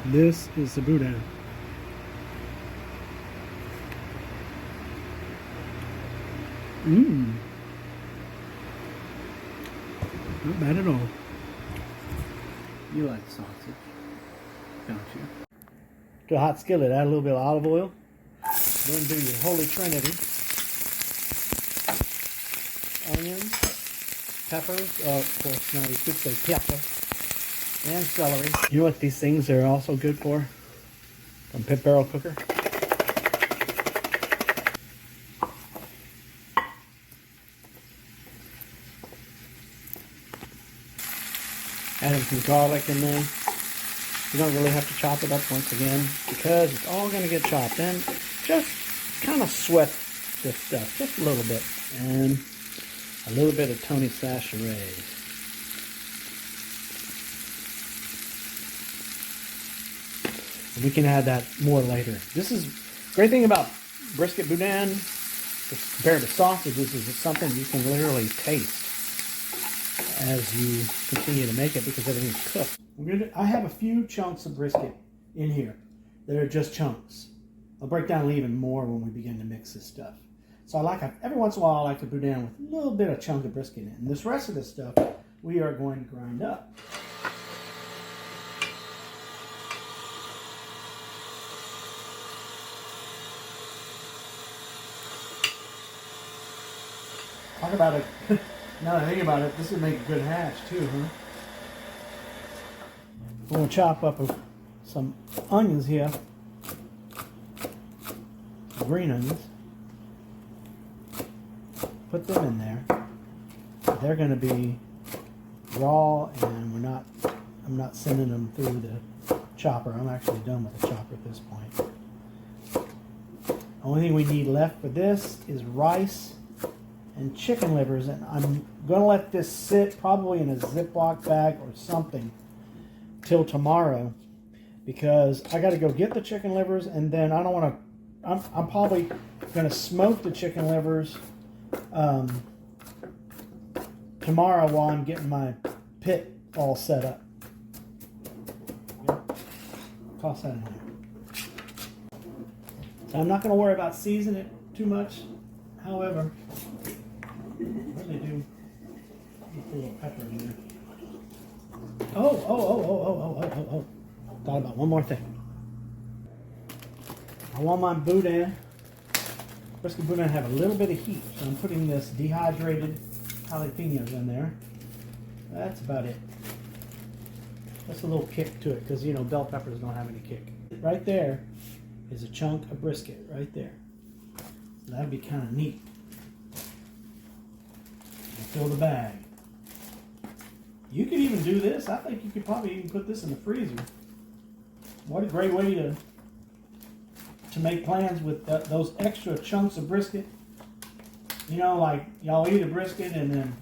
This is the boudin. Mmm. Not bad at all. You like sausage, don't you? To a hot skillet, add a little bit of olive oil. Then do your holy trinity. Onions, peppers, of course now you could say pepper, and celery. You know what these things are also good for? From pit barrel cooker. Adding some garlic in there. You don't really have to chop it up once again because it's all going to get chopped. And just kind of sweat this stuff just a little bit. And a little bit of Tony Sachet. We can add that more later. This is great thing about brisket boudin compared to sausages is it's something you can literally taste as you continue to make it because everything's cooked. I have a few chunks of brisket in here that are just chunks. I'll break down even more when we begin to mix this stuff. So every once in a while I like to boudin with a little bit of chunk of brisket in it. And this rest of this stuff we are going to grind up. Talk about it. Now that I think about it, this would make a good hash too, huh? I'm going to chop up some onions here. Green onions. Put them in there. They're going to be raw, and I'm not sending them through the chopper. I'm actually done with the chopper at this point. Only thing we need left for this is rice and chicken livers, and I'm going to let this sit probably in a Ziploc bag or something till tomorrow because I got to go get the chicken livers, and then I don't want to, I'm probably going to smoke the chicken livers tomorrow while I'm getting my pit all set up. Toss that in there. So I'm not going to worry about seasoning it too much. However, what do they do? Put a little pepper in there. Oh. Thought about one more thing. I want my boudin, brisket boudin, to have a little bit of heat. So I'm putting this dehydrated jalapenos in there. That's about it. That's a little kick to it because, you know, bell peppers don't have any kick. Right there is a chunk of brisket right there. So that'd be kind of neat. Fill the bag. You could even do this. I think you could probably even put this in the freezer. What a great way to make plans with those extra chunks of brisket. You know, like y'all eat a brisket and then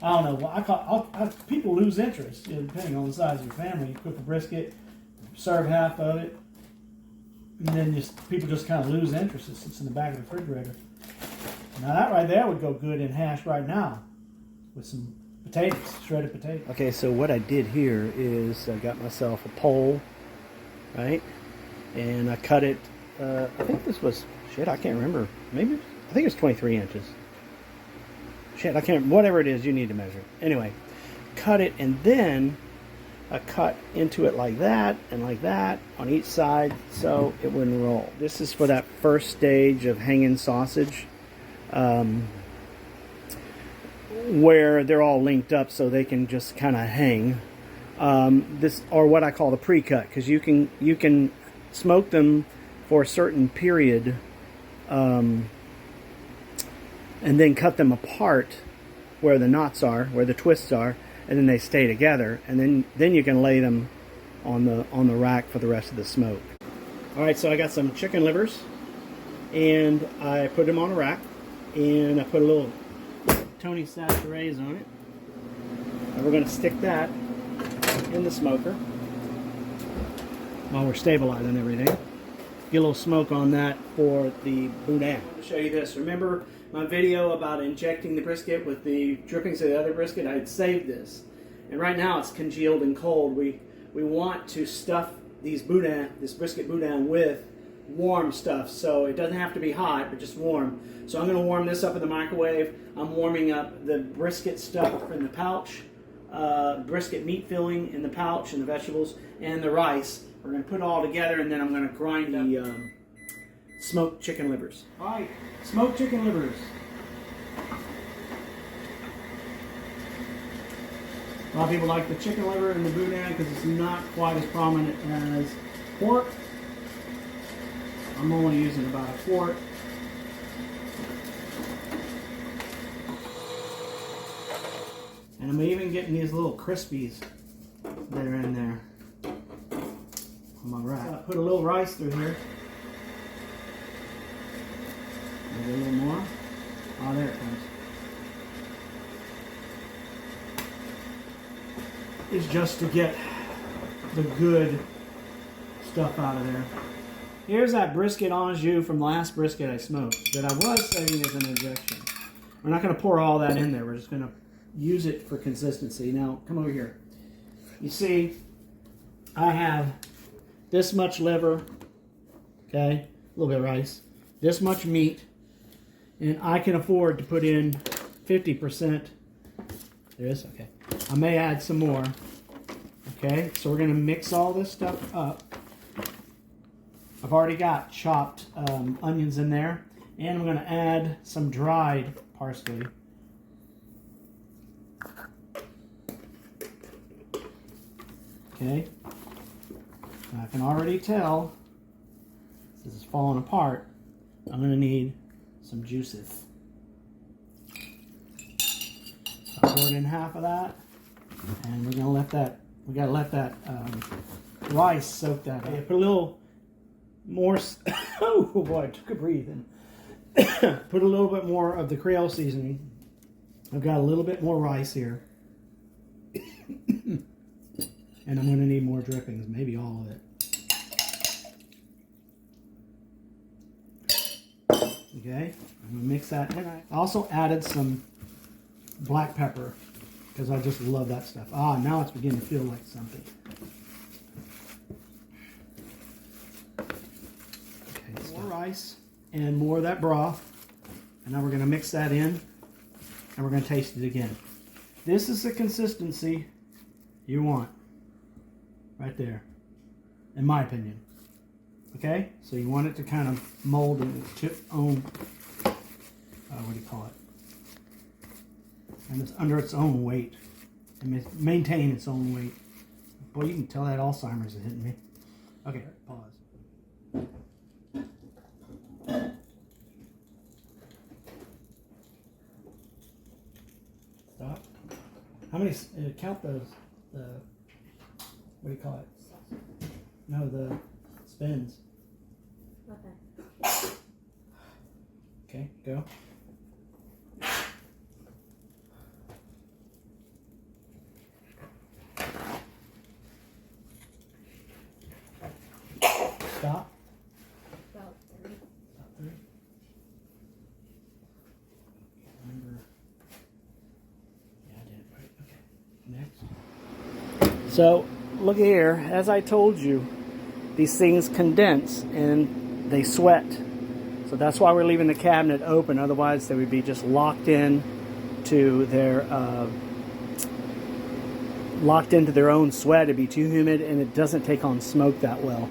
I don't know. People lose interest, you know, depending on the size of your family. You cook a brisket, serve half of it, and then people just kind of lose interest. It sits in the back of the refrigerator. Now that right there would go good in hash right now with some potatoes, shredded potatoes. Okay, so what I did here is I got myself a pole, right? And I cut it, I think this was, I can't remember. Maybe, I think it's 23 inches. I can't, whatever it is, you need to measure it. Anyway, cut it, and then I cut into it like that and like that on each side so it wouldn't roll. This is for that first stage of hanging sausage. Where they're all linked up so they can just kind of hang. This, or what I call the pre-cut, because you can smoke them for a certain period and then cut them apart where the knots are, where the twists are, and then they stay together, and then you can lay them on the rack for the rest of the smoke. All right, so I got some chicken livers, and I put them on a rack, and I put a little Tony Sachet on it, and we're going to stick that in the smoker while we're stabilizing everything. Get a little smoke on that for the boudin. I'll show you this. Remember my video about injecting the brisket with the drippings of the other brisket? I had saved this, and right now it's congealed and cold. We we want to stuff these boudin, this brisket boudin, with warm stuff. So it doesn't have to be hot, but just warm. So I'm going to warm this up in the microwave. I'm warming up the brisket stuff in the pouch, brisket meat filling in the pouch, and the vegetables, and the rice. We're going to put it all together, and then I'm going to grind the smoked chicken livers. All right, smoked chicken livers. A lot of people like the chicken liver and the boudin because it's not quite as prominent as pork. I'm only using about a quart. And I'm even getting these little crispies that are in there on my rack. So I put a little rice through here. Maybe a little more. Oh, there it comes. Is just to get the good stuff out of there. Here's that brisket au jus from the last brisket I smoked that I was saving as an injection. We're not going to pour all that in there. We're just going to use it for consistency. Now, come over here. You see, I have this much liver, okay, a little bit of rice, this much meat, and I can afford to put in 50%. There is? Okay. I may add some more. Okay, so we're going to mix all this stuff up. I've already got chopped onions in there, and I'm going to add some dried parsley. Okay, I can already tell this is falling apart. I'm going to need some juices. I poured in half of that, and we're going to let that, we got to let that rice soak that up. Put a little more, oh boy, I took a breathe in. Put a little bit more of the Creole seasoning. I've got a little bit more rice here. And I'm going to need more drippings, maybe all of it. Okay, I'm going to mix that in. I also added some black pepper because I just love that stuff. Ah, now it's beginning to feel like something. Okay, more rice and more of that broth. And now we're going to mix that in and we're going to taste it again. This is the consistency you want. Right there, in my opinion. Okay, so you want it to kind of mold in its own, what do you call it? And it's under its own weight, and maintain its own weight. Boy, you can tell that Alzheimer's is hitting me. Okay, pause. Stop. How many? Count those. What do you call it? No, the spins. Okay. Okay, go. Stop. About 3. Stop 3. Remember. Yeah, I did it right. Okay. Next. So, look here. As I told you, these things condense and they sweat. So that's why we're leaving the cabinet open. Otherwise, they would be just locked in to their own sweat. It'd be too humid and it doesn't take on smoke that well.